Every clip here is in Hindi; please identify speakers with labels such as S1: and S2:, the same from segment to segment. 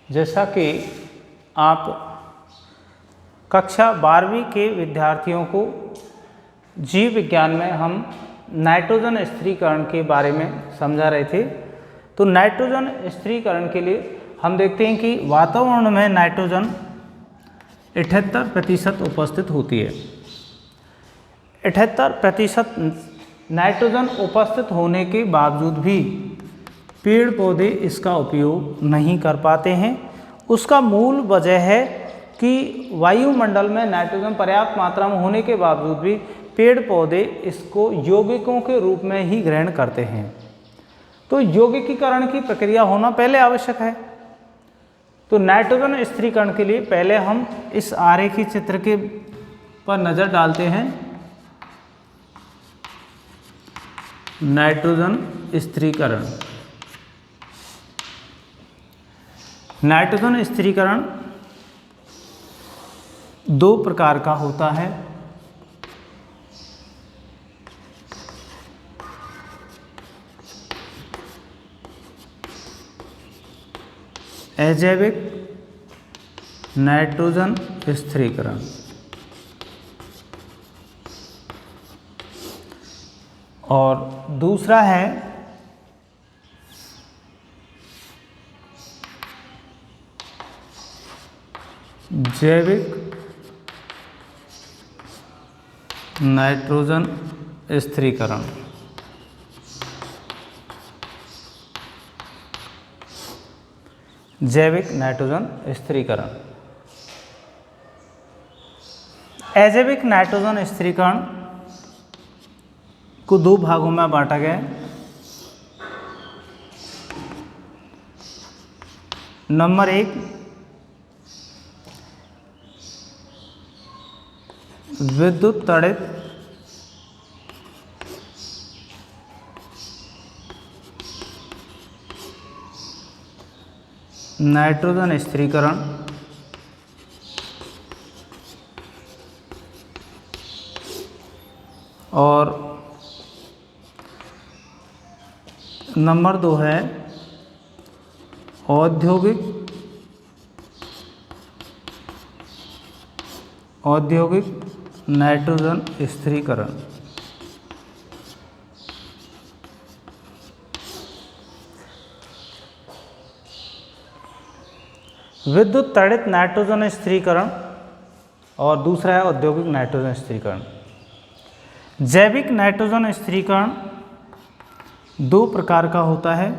S1: जैसा कि आप कक्षा 12वीं के विद्यार्थियों को जीव विज्ञान में हम नाइट्रोजन स्थिरीकरण के बारे में समझा रहे थे, तो नाइट्रोजन स्थिरीकरण के लिए हम देखते हैं कि वातावरण में नाइट्रोजन 78% उपस्थित होती है। 78% नाइट्रोजन उपस्थित होने के बावजूद भी पेड़ पौधे इसका उपयोग नहीं कर पाते हैं। उसका मूल वजह है कि वायुमंडल में नाइट्रोजन पर्याप्त मात्रा में होने के बावजूद भी पेड़ पौधे इसको यौगिकों के रूप में ही ग्रहण करते हैं। तो यौगिकीकरण की प्रक्रिया होना पहले आवश्यक है। तो नाइट्रोजन स्थिरीकरण के लिए पहले हम इस आरेखीय चित्र के पर नज़र डालते हैं। नाइट्रोजन स्थिरीकरण, नाइट्रोजन स्थिरीकरण दो प्रकार का होता है। अजैविक नाइट्रोजन स्थिरीकरण और दूसरा है जैविक नाइट्रोजन स्थिरीकरण। जैविक नाइट्रोजन स्थिरीकरण, अजैविक नाइट्रोजन स्थिरीकरण को दो भागों में बांटा गया है। नंबर 1 विद्युत ताड़ित नाइट्रोजन स्थिरीकरण और नंबर 2 है औद्योगिक नाइट्रोजन स्थिरीकरण। विद्युत ताड़ित नाइट्रोजन स्थिरीकरण और दूसरा है औद्योगिक नाइट्रोजन स्थिरीकरण। जैविक नाइट्रोजन स्थिरीकरण दो प्रकार का होता है।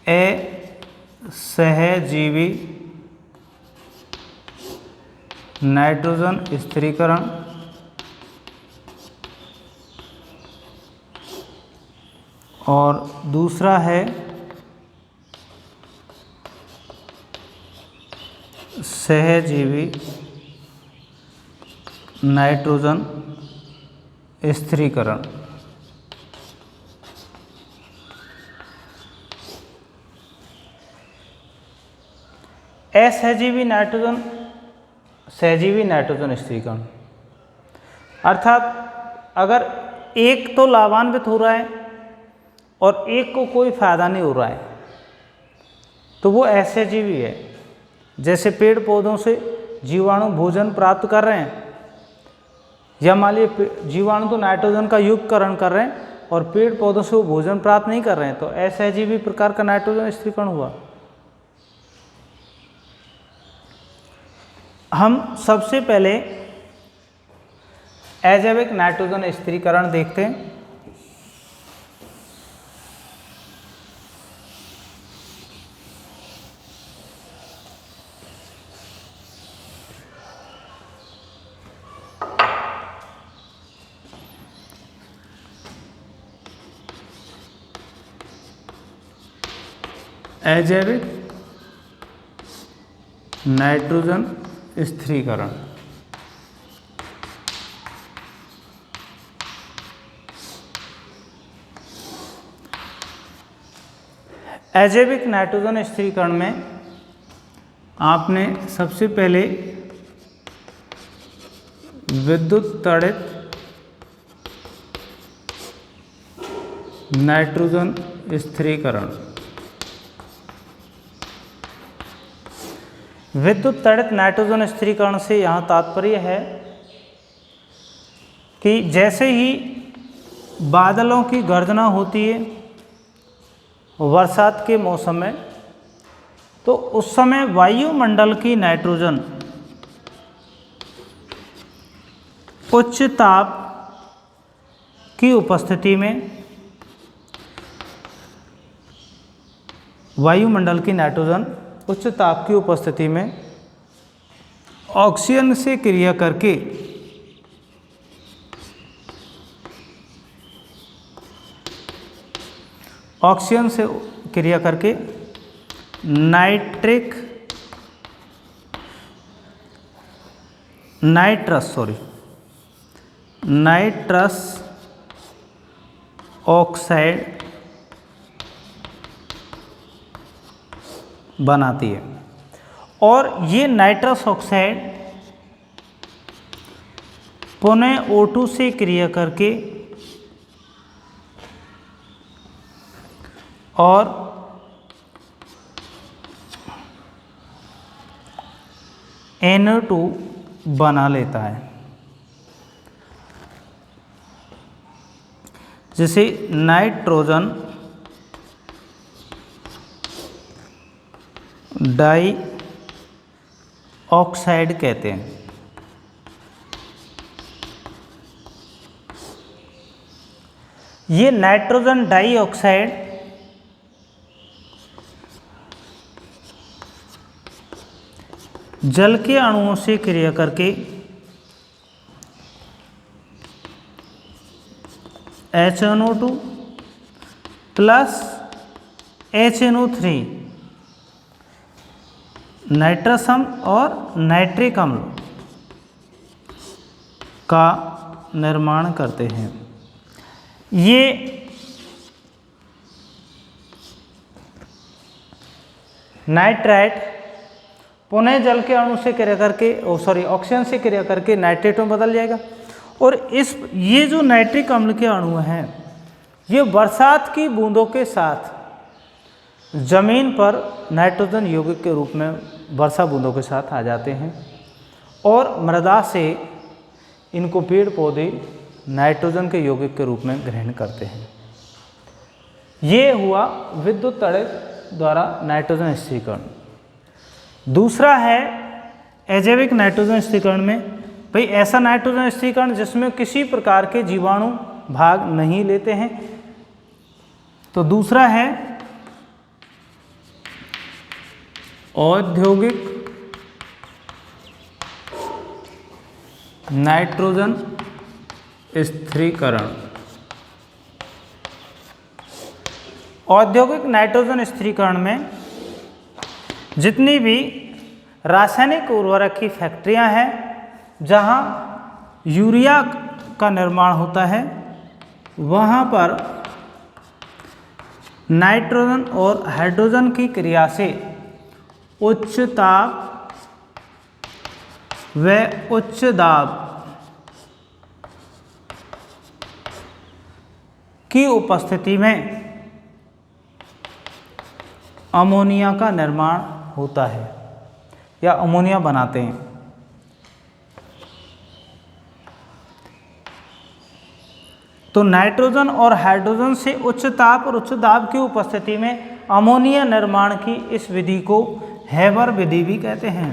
S1: असहजीवी नाइट्रोजन स्थिरीकरण और दूसरा है सहजीवी नाइट्रोजन स्थिरीकरण। असहजीवी नाइट्रोजन, सहजीवी नाइट्रोजन स्थिरीकरण अर्थात अगर एक तो लाभान्वित हो रहा है और एक को कोई फायदा नहीं हो रहा है तो वो असहजीवी है। जैसे पेड़ पौधों से जीवाणु भोजन प्राप्त कर रहे हैं, या मान लीजिए जीवाणु तो नाइट्रोजन का युगकरण कर रहे हैं और पेड़ पौधों से वो भोजन प्राप्त नहीं कर रहे हैं, तो असहजीवी प्रकार का नाइट्रोजन स्थिरीकरण हुआ। हम सबसे पहले अजैविक नाइट्रोजन स्थिरीकरण देखते हैं। अजैविक नाइट्रोजन स्थिरीकरण, अजैविक नाइट्रोजन स्थिरीकरण में आपने सबसे पहले विद्युत ताड़ित नाइट्रोजन स्थिरीकरण। विद्युत तड़ित नाइट्रोजन स्थिरीकरण से यहाँ तात्पर्य है कि जैसे ही बादलों की गर्जना होती है बरसात के मौसम में, तो उस समय वायुमंडल की नाइट्रोजन उच्च ताप की उपस्थिति में, वायुमंडल की नाइट्रोजन उच्च ताप की उपस्थिति में ऑक्सीजन से क्रिया करके नाइट्रस ऑक्साइड बनाती है। और ये नाइट्रस ऑक्साइड पुनः O2 से क्रिया करके और NO2 बना लेता है, जिसे नाइट्रोजन डाई ऑक्साइड कहते हैं। ये नाइट्रोजन डाई ऑक्साइड जल के अणुओं से क्रिया करके HNO2 प्लस HNO3 नाइट्रस अम्ल और नाइट्रिक अम्ल का निर्माण करते हैं। ये नाइट्राइट पुनः जल के अणु से क्रिया करके ऑक्सीजन से क्रिया करके नाइट्रेट में बदल जाएगा। और ये जो नाइट्रिक अम्ल के अणु हैं, ये बरसात की बूंदों के साथ जमीन पर नाइट्रोजन यौगिक के रूप में वर्षा बूंदों के साथ आ जाते हैं और मृदा से इनको पेड़ पौधे नाइट्रोजन के यौगिक के रूप में ग्रहण करते हैं। ये हुआ विद्युत तड़ित द्वारा नाइट्रोजन स्थिरीकरण। दूसरा है अजैविक नाइट्रोजन स्थिरीकरण में, भाई ऐसा नाइट्रोजन स्थिरीकरण जिसमें किसी प्रकार के जीवाणु भाग नहीं लेते हैं। तो दूसरा है औद्योगिक नाइट्रोजन स्थिरीकरण। औद्योगिक नाइट्रोजन स्थिरीकरण में जितनी भी रासायनिक उर्वरक की फैक्ट्रियां हैं जहां यूरिया का निर्माण होता है, वहां पर नाइट्रोजन और हाइड्रोजन की क्रिया से उच्च ताप व उच्च दाब की उपस्थिति में अमोनिया का निर्माण होता है या अमोनिया बनाते हैं। तो नाइट्रोजन और हाइड्रोजन से उच्च ताप और उच्च दाब की उपस्थिति में अमोनिया निर्माण की इस विधि को हेबर विधि भी कहते हैं।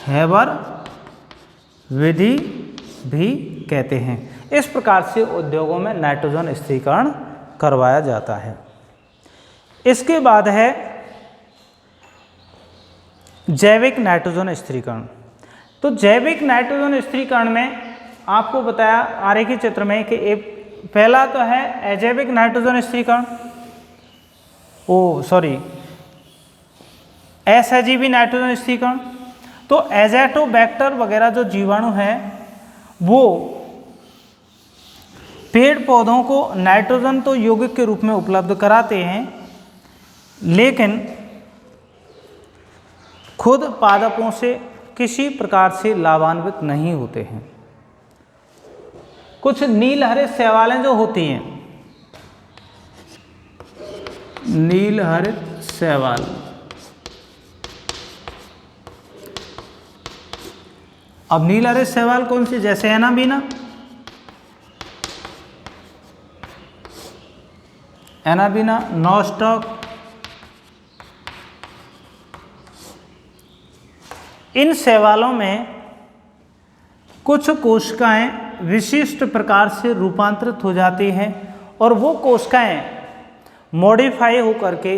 S1: हेबर विधि भी कहते हैं। इस प्रकार से उद्योगों में नाइट्रोजन स्थिरीकरण करवाया जाता है। इसके बाद है जैविक नाइट्रोजन स्थिरीकरण। तो जैविक नाइट्रोजन स्थिरीकरण में आपको बताया आरेखीय चित्र में कि पहला तो है अजैविक नाइट्रोजन स्थिरीकरण, असहजीवी नाइट्रोजन स्थिरीकरण। तो एज़ोटोबैक्टर वगैरह जो जीवाणु हैं वो पेड़ पौधों को नाइट्रोजन तो यौगिक के रूप में उपलब्ध कराते हैं, लेकिन खुद पादपों से किसी प्रकार से लाभान्वित नहीं होते हैं। कुछ नील हरे शैवालें जो होती हैं नीलहरित शैवाल। अब नीलहरित शैवाल कौन सी, जैसे एनाबीना, एनाबीना, नॉस्टॉक, इन शैवालों में कुछ कोशिकाएं विशिष्ट प्रकार से रूपांतरित हो जाती हैं और वो कोशिकाएं मॉडिफाई होकर के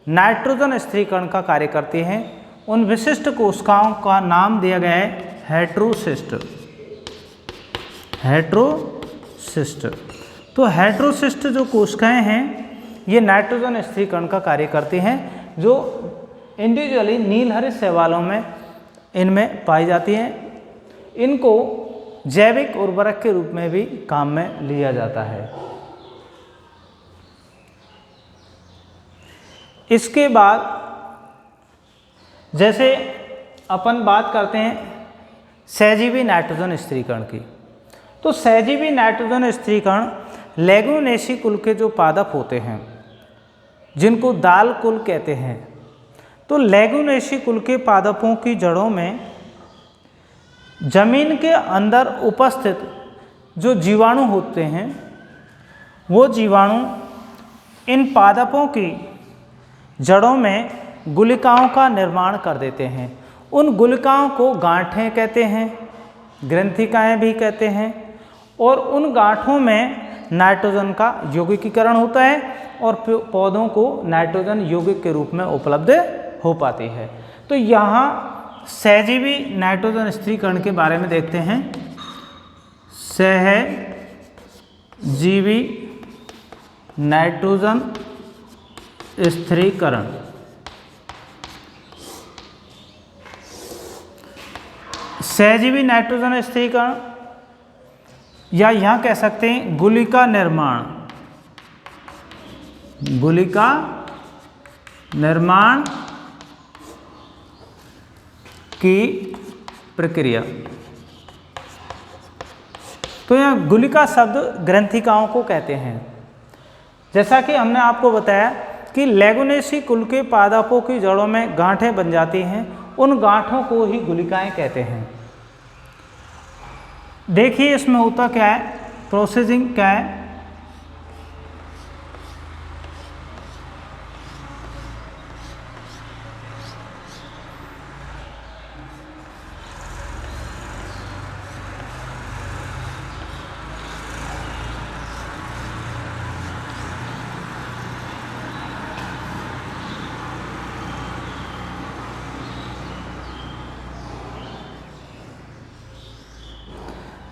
S1: नाइट्रोजन स्थिरीकरण का कार्य करती हैं। उन विशिष्ट कोशिकाओं का नाम दिया गया है हेटेरोसिस्ट। हेटेरोसिस्ट, तो हेटेरोसिस्ट जो कोशिकाएं हैं ये नाइट्रोजन स्थिरीकरण का कार्य करती हैं, जो इंडिविजुअली नीलहरित शैवालों में इनमें पाई जाती हैं। इनको जैविक उर्वरक के रूप में भी काम में लिया जाता है। इसके बाद जैसे अपन बात करते हैं सहजीवी नाइट्रोजन स्थिरीकरण की, तो सहजीवी नाइट्रोजन स्थिरीकरण लेगुमिनेसी कुल के जो पादप होते हैं जिनको दाल कुल कहते हैं, तो लेगुमिनेसी कुल के पादपों की जड़ों में जमीन के अंदर उपस्थित जो जीवाणु होते हैं वो जीवाणु इन पादपों की जड़ों में गुलिकाओं का निर्माण कर देते हैं। उन गुलिकाओं को गांठें कहते हैं, ग्रंथिकाएं भी कहते हैं, और उन गांठों में नाइट्रोजन का यौगिकीकरण होता है और पौधों को नाइट्रोजन यौगिक के रूप में उपलब्ध हो पाती है। तो यहाँ सहजीवी नाइट्रोजन स्थिरीकरण के बारे में देखते हैं। सहजीवी नाइट्रोजन स्थिरीकरण, सहजीवी नाइट्रोजन स्थिरीकरण या यहाँ कह सकते हैं गुलिका निर्माण, गुलिका निर्माण की प्रक्रिया। तो यह गुलिका शब्द ग्रंथिकाओं को कहते हैं। जैसा कि हमने आपको बताया कि लेगुमिनेसी कुल के पादपों की जड़ों में गांठें बन जाती हैं, उन गांठों को ही गुलिकाएं कहते हैं। देखिए इसमें होता क्या है, प्रोसेसिंग क्या है।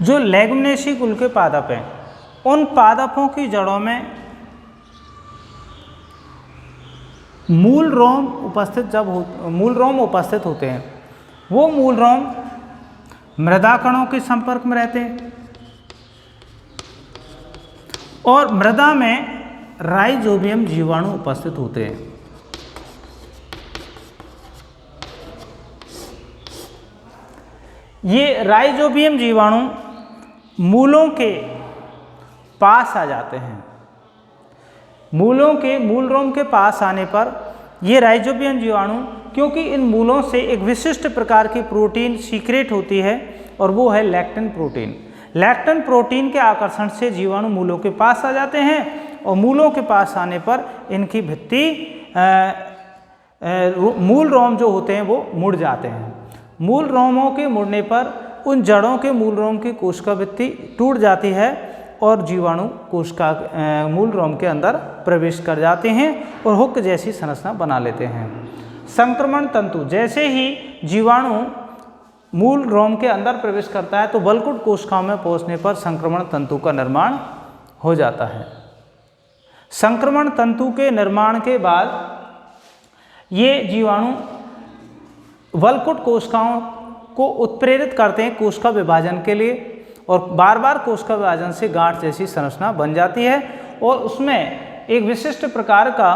S1: जो लेगुमिनेसी कुल के पादप हैं, उन पादपों की जड़ों में मूल रोम उपस्थित होते हैं। वो मूल रोम मृदा कणों के संपर्क में रहते हैं और मृदा में राइजोबियम जीवाणु उपस्थित होते हैं। ये राइजोबियम जीवाणु मूलों के पास आ जाते हैं। मूलों के मूल रोम के पास आने पर ये राइजोबियम जीवाणु, क्योंकि इन मूलों से एक विशिष्ट प्रकार की प्रोटीन सीक्रेट होती है और वो है लैक्टिन प्रोटीन। लैक्टिन प्रोटीन के आकर्षण से जीवाणु मूलों के पास आ जाते हैं और मूलों के पास आने पर इनकी भित्ति मूल रोम जो होते हैं वो मुड़ जाते हैं। मूल रोमों के मुड़ने पर उन जड़ों के मूल रोम की कोशिका भित्ति टूट जाती है और जीवाणु कोशिका मूल रोम के अंदर प्रवेश कर जाते हैं और हुक जैसी संरचना बना लेते हैं। संक्रमण तंतु, जैसे ही जीवाणु मूल रोम के अंदर प्रवेश करता है तो बलकुट कोशिकाओं में पहुंचने पर संक्रमण तंतु का निर्माण हो जाता है। संक्रमण तंतु के निर्माण के बाद ये जीवाणु बलकुट कोशिकाओं को उत्प्रेरित करते हैं कोशिका विभाजन के लिए और बार बार कोशिका विभाजन से गांठ जैसी संरचना बन जाती है और उसमें एक विशिष्ट प्रकार का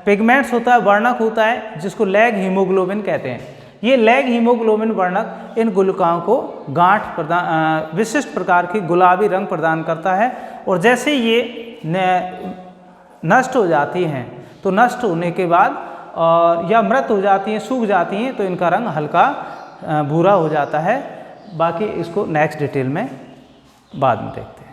S1: पिगमेंट्स होता है, वर्णक होता है, जिसको लैग हीमोग्लोबिन कहते हैं। ये लैग हीमोग्लोबिन वर्णक इन गुलिकाओं को गांठ प्रदान, विशिष्ट प्रकार की गुलाबी रंग प्रदान करता है और जैसे ये नष्ट हो जाती हैं तो नष्ट होने के बाद या मृत हो जाती हैं, सूख जाती हैं, तो इनका रंग हल्का भूरा हो जाता है। बाकी इसको नेक्स्ट डिटेल में बाद में देखते हैं।